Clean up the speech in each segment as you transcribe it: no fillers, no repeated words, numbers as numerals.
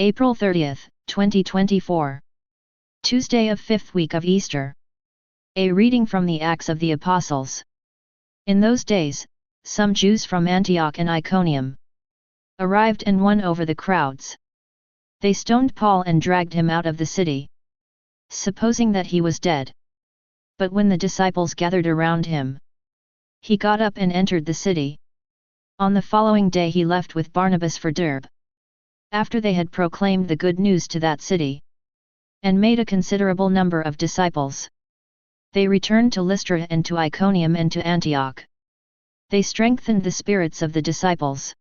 April 30th, 2024. Tuesday of 5th week of Easter. A reading from the Acts of the Apostles. In those days, some Jews from Antioch and Iconium arrived and won over the crowds. They stoned Paul and dragged him out of the city, supposing that he was dead. But when the disciples gathered around him, he got up and entered the city. On the following day he left with Barnabas for Derbe. After they had proclaimed the good news to that city, and made a considerable number of disciples, they returned to Lystra and to Iconium and to Antioch. They strengthened the spirits of the disciples,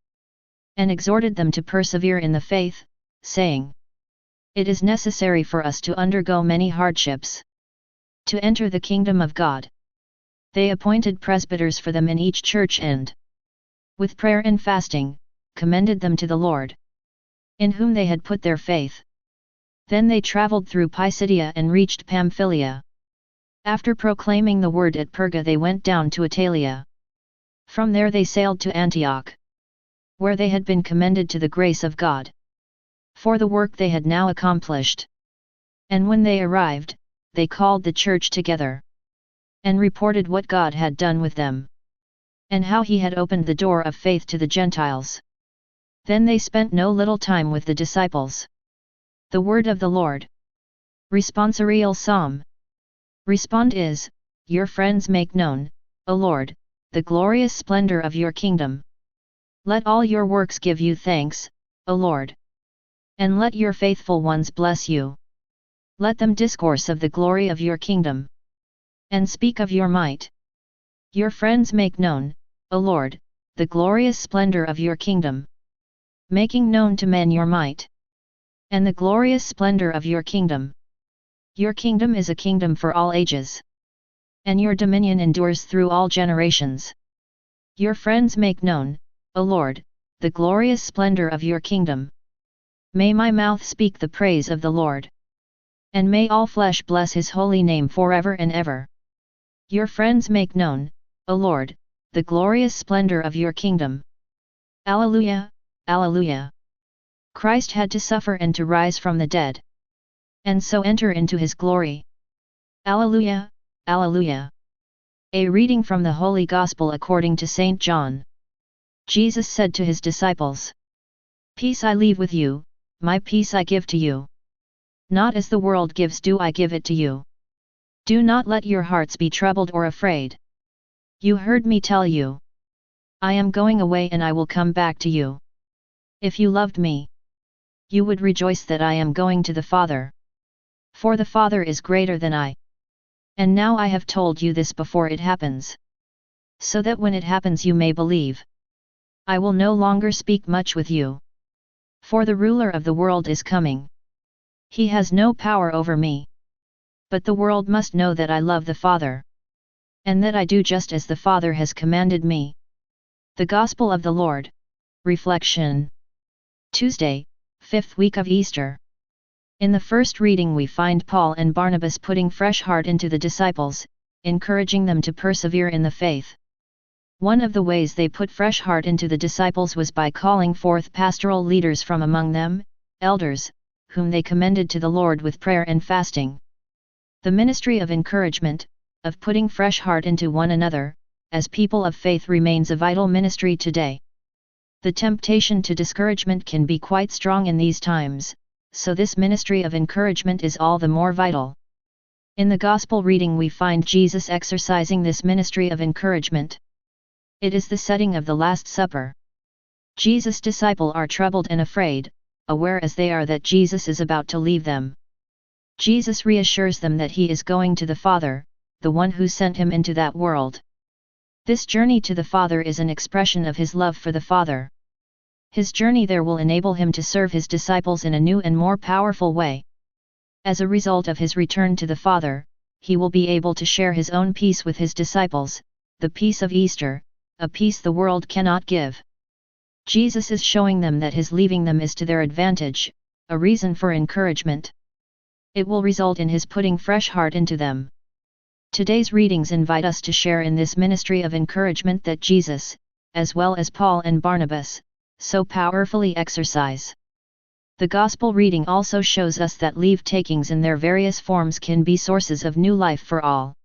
and exhorted them to persevere in the faith, saying, "It is necessary for us to undergo many hardships, to enter the kingdom of God." They appointed presbyters for them in each church and, with prayer and fasting, commended them to the Lord, in whom they had put their faith. Then they traveled through Pisidia and reached Pamphylia. After proclaiming the word at Perga they went down to Italia. From there they sailed to Antioch, where they had been commended to the grace of God, for the work they had now accomplished. And when they arrived, they called the church together, and reported what God had done with them, and how he had opened the door of faith to the Gentiles. Then they spent no little time with the disciples. The word of the Lord. Responsorial Psalm. Respond is, your friends make known, O Lord, the glorious splendor of your kingdom. Let all your works give you thanks, O Lord. And let your faithful ones bless you. Let them discourse of the glory of your kingdom, and speak of your might. Your friends make known, O Lord, the glorious splendor of your kingdom, making known to men your might, and the glorious splendor of your kingdom. Your kingdom is a kingdom for all ages, and your dominion endures through all generations. Your friends make known, O Lord, the glorious splendor of your kingdom. May my mouth speak the praise of the Lord, and may all flesh bless his holy name forever and ever. Your friends make known, O Lord, the glorious splendor of your kingdom. Alleluia, Alleluia. Christ had to suffer and to rise from the dead, and so enter into his glory. Alleluia, Alleluia. A reading from the Holy Gospel according to St. John. Jesus said to his disciples, "Peace I leave with you, my peace I give to you. Not as the world gives do I give it to you. Do not let your hearts be troubled or afraid. You heard me tell you, I am going away and I will come back to you. If you loved me, you would rejoice that I am going to the Father. For the Father is greater than I. And now I have told you this before it happens, so that when it happens you may believe. I will no longer speak much with you, for the ruler of the world is coming. He has no power over me. But the world must know that I love the Father, and that I do just as the Father has commanded me." The Gospel of the Lord. Reflection. Tuesday, 5th week of Easter. In the first reading we find Paul and Barnabas putting fresh heart into the disciples, encouraging them to persevere in the faith. One of the ways they put fresh heart into the disciples was by calling forth pastoral leaders from among them, elders, whom they commended to the Lord with prayer and fasting. The ministry of encouragement, of putting fresh heart into one another, as people of faith remains a vital ministry today. The temptation to discouragement can be quite strong in these times, so this ministry of encouragement is all the more vital. In the Gospel reading we find Jesus exercising this ministry of encouragement. It is the setting of the Last Supper. Jesus' disciples are troubled and afraid, aware as they are that Jesus is about to leave them. Jesus reassures them that he is going to the Father, the one who sent him into that world. This journey to the Father is an expression of his love for the Father. His journey there will enable him to serve his disciples in a new and more powerful way. As a result of his return to the Father, he will be able to share his own peace with his disciples, the peace of Easter, a peace the world cannot give. Jesus is showing them that his leaving them is to their advantage, a reason for encouragement. It will result in his putting fresh heart into them. Today's readings invite us to share in this ministry of encouragement that Jesus, as well as Paul and Barnabas, so powerfully exercise. The Gospel reading also shows us that leave-takings in their various forms can be sources of new life for all.